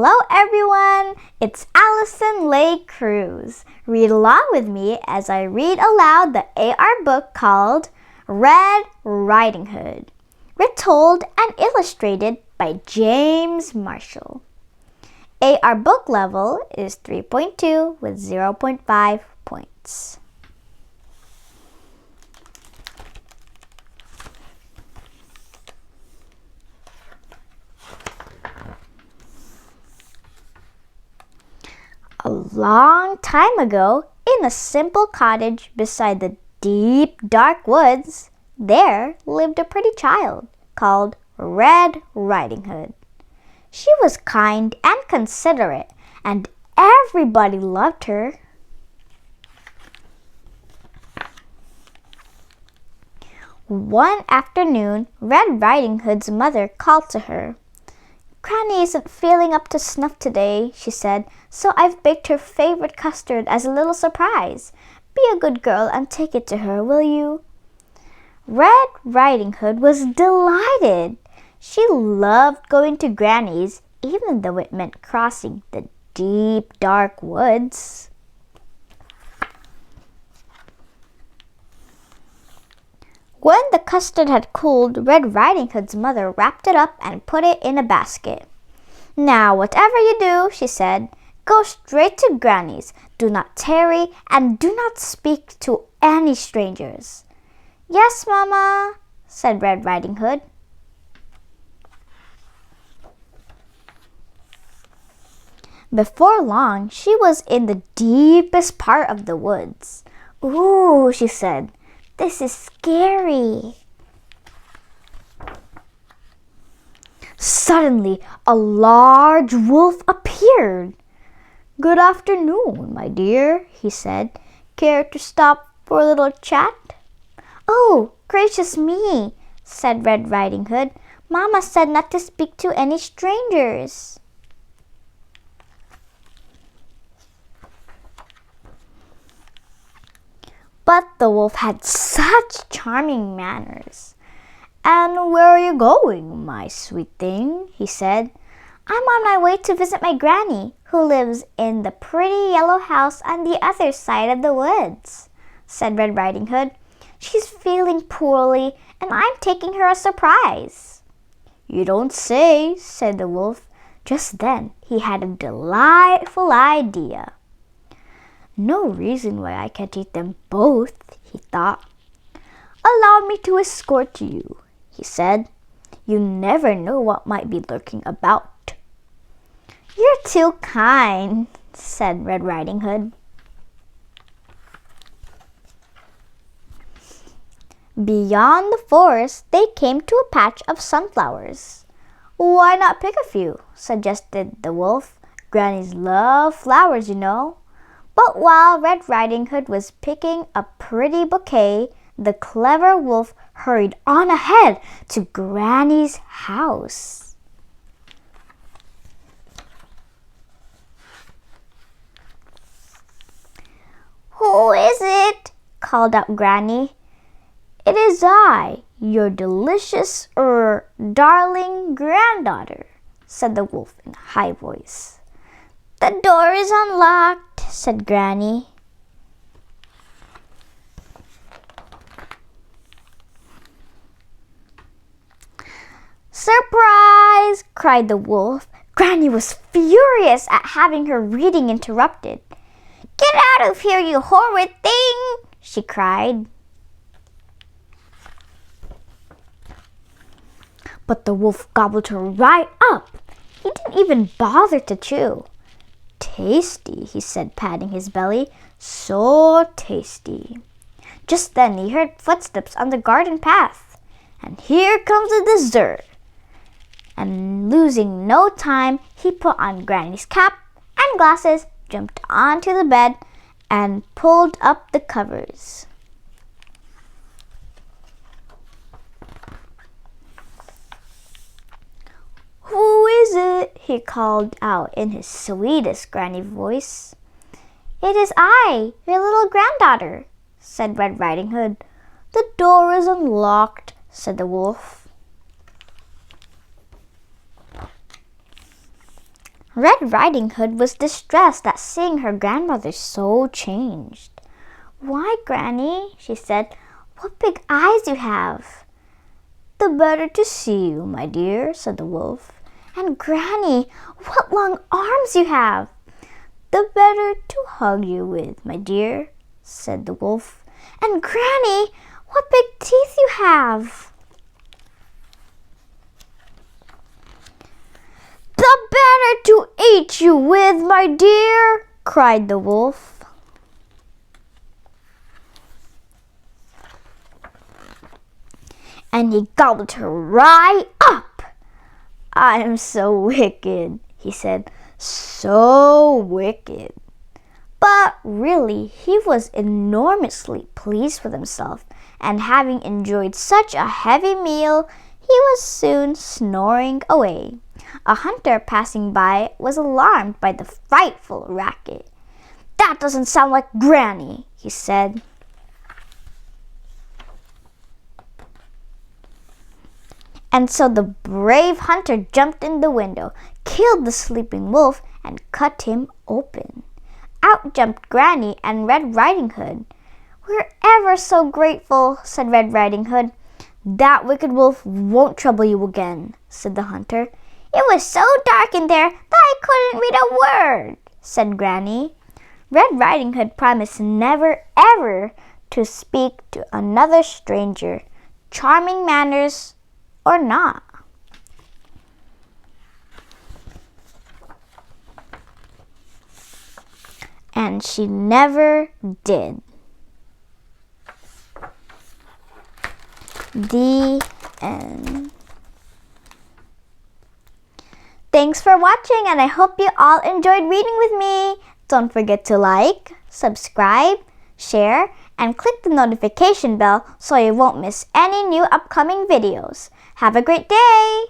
Hello everyone, it's Allison Leigh Cruz. Read along with me as I read aloud the AR book called Red Riding Hood, retold and illustrated by James Marshall. AR book level is 3.2 with 0.5 points. A long time ago, in a simple cottage beside the deep, dark woods, there lived a pretty child called Red Riding Hood. She was kind and considerate, and everybody loved her. One afternoon, Red Riding Hood's mother called to her. "Granny isn't feeling up to snuff today," she said, "so I've baked her favorite custard as a little surprise. Be a good girl and take it to her, will you?" Red Riding Hood was delighted. She loved going to Granny's, even though it meant crossing the deep, dark woods. When the custard had cooled, Red Riding Hood's mother wrapped it up and put it in a basket. "Now, whatever you do," she said, "go straight to Granny's. Do not tarry and do not speak to any strangers." "Yes, Mama," said Red Riding Hood. Before long, she was in the deepest part of the woods. "Ooh," she said, "this is scary." Suddenly, a large wolf appeared. "Good afternoon, my dear," he said. "Care to stop for a little chat?" "Oh, gracious me," said Red Riding Hood. "Mama said not to speak to any strangers." But the wolf had such charming manners. "And where are you going, my sweet thing?" he said. "I'm on my way to visit my granny, who lives in the pretty yellow house on the other side of the woods," said Red Riding Hood. "She's feeling poorly, and I'm taking her a surprise." "You don't say," said the wolf. Just then he had a delightful idea. "No reason why I can't eat them both," he thought. "Allow me to escort you," he said. "You never know what might be lurking about." "You're too kind," said Red Riding Hood. Beyond the forest, they came to a patch of sunflowers. "Why not pick a few?" suggested the wolf. "Grannies love flowers, you know." But while Red Riding Hood was picking a pretty bouquet, the clever wolf hurried on ahead to Granny's house. "Who is it?" called out Granny. "It is I, your delicious, darling granddaughter," said the wolf in a high voice. "The door is unlocked," said Granny. "Surprise!" cried the wolf. Granny was furious at having her reading interrupted. "Get out of here, you horrid thing!" she cried. But the wolf gobbled her right up. He didn't even bother to chew. "Tasty," he said, patting his belly. "So tasty." Just then he heard footsteps on the garden path. "And here comes the dessert." And losing no time, he put on Granny's cap and glasses, jumped onto the bed, and pulled up the covers. "Who is it?" he called out in his sweetest Granny voice. "It is I, your little granddaughter," said Red Riding Hood. "The door is unlocked," said the wolf. Red Riding Hood was distressed at seeing her grandmother so changed. "Why, Granny?" she said. "What big eyes you have!" "The better to see you, my dear," said the wolf. "And Granny, what long arms you have!" "The better to hug you with, my dear," said the wolf. "And Granny, what big teeth you have!" "The better to eat you with, my dear," cried the wolf. And he gobbled her right up. "I am so wicked," he said, "so wicked." But really, he was enormously pleased with himself, and having enjoyed such a heavy meal, he was soon snoring away. A hunter passing by was alarmed by the frightful racket. "That doesn't sound like Granny," he said. And so the brave hunter jumped in the window, killed the sleeping wolf, and cut him open. Out jumped Granny and Red Riding Hood. "We're ever so grateful," said Red Riding Hood. "That wicked wolf won't trouble you again," said the hunter. "It was so dark in there that I couldn't read a word," said Granny. Red Riding Hood promised never ever to speak to another stranger, charming manners or not. And she never did. The end. Thanks for watching, and I hope you all enjoyed reading with me. Don't forget to like, subscribe, share, and click the notification bell so you won't miss any new upcoming videos. Have a great day!